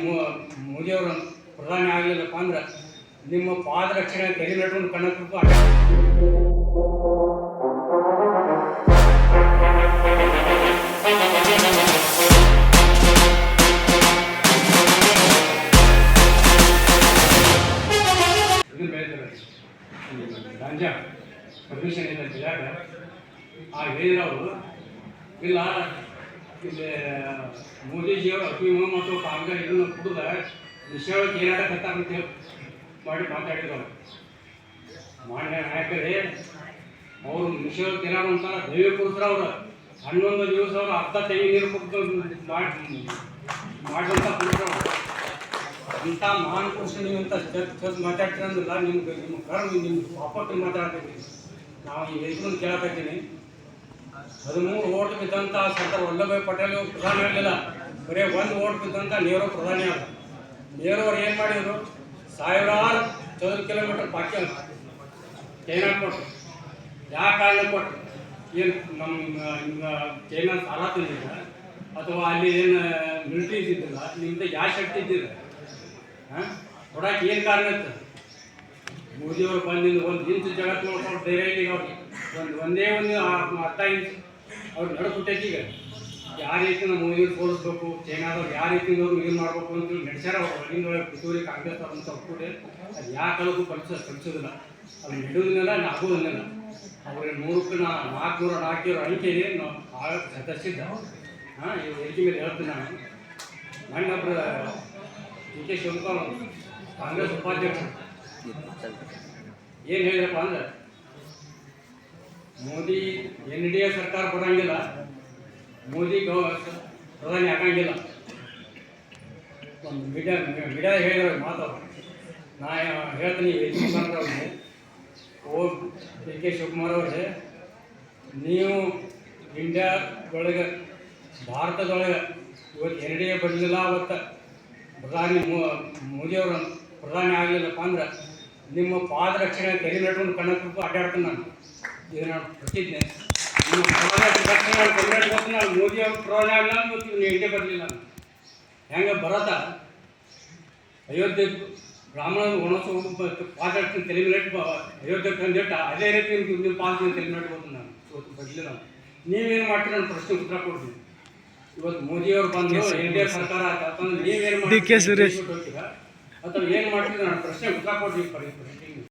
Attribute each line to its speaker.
Speaker 1: ಮೋದಿಯವರು ಪ್ರಧಾನಿ ಆಗಲಿಲ್ಲಪ್ಪ ಅಂದ್ರೆ ನಿಮ್ಮ ಪಾದರಕ್ಷಣೆ ತೆಗೆ ನಡ್ಕೊಂಡು ಕಣ್ಣಕ್ಕೂ ಗಾಂಜಾ ಪರ್ಮಿಷನ್ ಇಲ್ಲ ಜಿಲ್ಲಾಗ ಆ ಹೇಳಿದವರು ಇಲ್ಲ ಇಲ್ಲಿ ಮೋದಿಜಿಯವರು ಅಭಿಮಾನ ಮತ್ತು ಕಾಂಗ್ರೆಸ್ ಇದನ್ನು ಕುಡಿದ ವಿಷಯಕ್ಕೆ ಏನಾಡಕಂತ ಮಾಡಿ ಮಾತಾಡಿದವರು ಮಾನ್ಯ ನಾಯಕರೇ ಅವರು ವಿಷಯಕ್ಕೆ ಏನಾದ್ರು ಅಂತಾರ ದೈವ ಪುರುಷರು ಅವರು 11 ದಿವಸ ಅವರು ಅರ್ಧ ತೆಂಗಿ ನೀರು ಕುಡಿದು ಮಾಡಿದಂಥ ಪುರುಷರು ಅಂಥ ಮಹಾನ್ ಪುರುಷ ನೀವು ಅಂತ ಮಾತಾಡ್ತೀರಂದಿಲ್ಲ ನಿಮ್ಮ ಕರ್ಮ ನಿಮ್ಮ ಪಾಪಕ್ಕೆ ಮಾತಾಡ್ತಿದ್ದೀನಿ ನಾವು ಈ ರೈತರನ್ನು ಕೇಳಕತ್ತೀನಿ 13 ಓಟ್ ಬಿದ್ದಂಥ ಸರ್ದಾರ್ ವಲ್ಲಭಾಯ್ ಪಟೇಲ್ ಪ್ರಧಾನಿ ಆಗಲಿಲ್ಲ ಬರೀ 1 ಓಟ್ ಬಿದ್ದಂಥ ನೆಹರು ಪ್ರಧಾನಿ ಆದ ನೆಹರು ಅವ್ರು ಏನು ಮಾಡಿದರು ಸಾವಿರಾರು ಚದುರ ಕಿಲೋಮೀಟರ್ ಬಾಕಿ ಚೈನಾ ಕೊಟ್ಟರು ಯಾವ ಕಾರಣ ಕೊಟ್ಟರು ಏನು ನಮ್ಮ ಚೈನಾ ಸಾಲ ತಂದಿಲ್ಲ ಅಥವಾ ಅಲ್ಲಿ ಏನು ಮಿಲಿಟ್ರಿ ಇದ್ದಿದ್ದಿಲ್ಲ ನಿಮ್ದು ಯಾವ ಶಕ್ತಿ ಇದ್ದಿಲ್ಲ ಹಾಂ ಕೊಡಕ್ಕೆ ಏನು ಕಾರಣ ಇತ್ತು ಮೋದಿಯವರು ಬಂದಿದ್ದು 1 ಇಂಚು ಜಗತ್ತು ನೋಡ್ಕೊಂಡು ಧೈರ್ಯ ಈಗ ಅವ್ರಿಗೆ ಒಂದೇ ಅರ್ಧ ಇಂಚು ಅವ್ರು ನಡ್ಬಿಟ್ಟೈತಿ ಈಗ ಯಾವ ರೀತಿ ನಾವು ಮೋದಿಯವ್ರು ಸೋಲಿಸ್ಬೇಕು ಚೈನಾದವ್ರು ಯಾವ ರೀತಿಯವ್ರು ಇದು ಮಾಡಬೇಕು ಅಂತೇಳಿ ನಡೆಸ್ಯಾರ ಅವ್ರು ಹೊರಗಿನೊಳಗೆ ಪಿತೂರಿ ಕಾಂಗ್ರೆಸ್ ಅವ್ರು ಅಂತ ಒಪ್ಪಿದೆ ಅದು ಯಾವ ಕಾಲಕ್ಕೂ ಕಲಿಸೋದಿಲ್ಲ ಅದು ನಡೆಯೋದಿಲ್ಲ ಆಗೋದಿಲ್ಲ ಅವ್ರಿಗೆ 100ಕ್ಕೆ 400 ಅಂಕೆಗೆ ನಾವು ಸದಸ್ಯದ್ದ ಹಾಂ ಈ ವೇದಿಕೆ ಮೇಲೆ ಹೇಳ್ತೀನಿ ನಾನು ನನ್ನೊಬ್ಬರು ಡಿ.ಕೆ. ಶಿವಕುಮಾರ್ ಕಾಂಗ್ರೆಸ್ ಉಪಾಧ್ಯಕ್ಷರು ಏನು ಹೇಳಿದಪ್ಪ ಅಂದ್ರೆ ಮೋದಿ NDA ಸರ್ಕಾರ ಬರೋಂಗಿಲ್ಲ ಮೋದಿ ಪ್ರಧಾನಿ ಆಗಂಗಿಲ್ಲ ಒಂದು ಮೀಡಿಯಾ ಹೇಳಿದ್ರು ಮಾತಾಡ ನಾ ಹೇಳ್ತೀನಿ ಅವ್ರಿಗೆ ಡಿ.ಕೆ. ಶಿವಕುಮಾರ್ ಅವ್ರಿಗೆ ನೀವು ಇಂಡಿಯಾದೊಳಗೆ ಭಾರತದೊಳಗೆ ಇವತ್ತು NDA ಬರಲಿಲ್ಲ ಅವತ್ತು ಪ್ರಧಾನಿ ಮೋದಿಯವರು ಪ್ರಧಾನಿ ಆಗಲಿಲ್ಲಪ್ಪ ಅಂದ್ರೆ ನಿಮ್ಮ ಪಾದರಕ್ಷಣೆ ತೆಗೆ ನಡ್ಕೊಂಡು ಕಣ್ಣಕ್ಕೂ ಅಡ್ಡಾಡ್ತೀನಿ ನಾನು ಇದು ನಾನು ಪ್ರತಿಜ್ಞೆ ನಿಮ್ಮ ಪಾದರಕ್ಷಣೆ ತೆಗೆ ನಡ್ಕೊಂಡು ನಾನು ಮೋದಿಯವ್ರ ಪ್ರಧಾನಿ ಆಗಲ್ಲ ಮತ್ತು ನೀವು ಇಂಡಿಯಾ ಬರಲಿಲ್ಲ ಹೆಂಗೆ ಬರತ್ತ ಅಯೋಧ್ಯೆ ಬ್ರಾಹ್ಮಣ ಒಣಸು ಪಾದರಕ್ಷಣೆ ತೆಗೆ ನಟ್ಟು ಅಯೋಧ್ಯೆ ತಂದಿಟ್ಟ ಅದೇ ರೀತಿ ನಿಮ್ಮ ಪಾದರಕ್ಷಣೆ ತೆಗೆ ನಡ್ಬೋದು ನಾನು ಇವತ್ತು ಬರಲಿಲ್ಲ ನೀವೇನು ಮಾಡ್ತೀರಿ ನಾನು ಪ್ರಶ್ನೆ ಉತ್ತರ ಕೊಡ್ತೀನಿ ಇವತ್ತು ಮೋದಿಯವರು ಬಂದು NDA ಸರ್ಕಾರ ಆಯ್ತು ನೀವೇನು ಮಾಡ್ತೀರಿ ಅಥವಾ ಏನು ಮಾಡ್ತೀರಿ ನಾನು ಪ್ರಶ್ನೆ ಉತ್ತರ ಕೊಡ್ತೀವಿ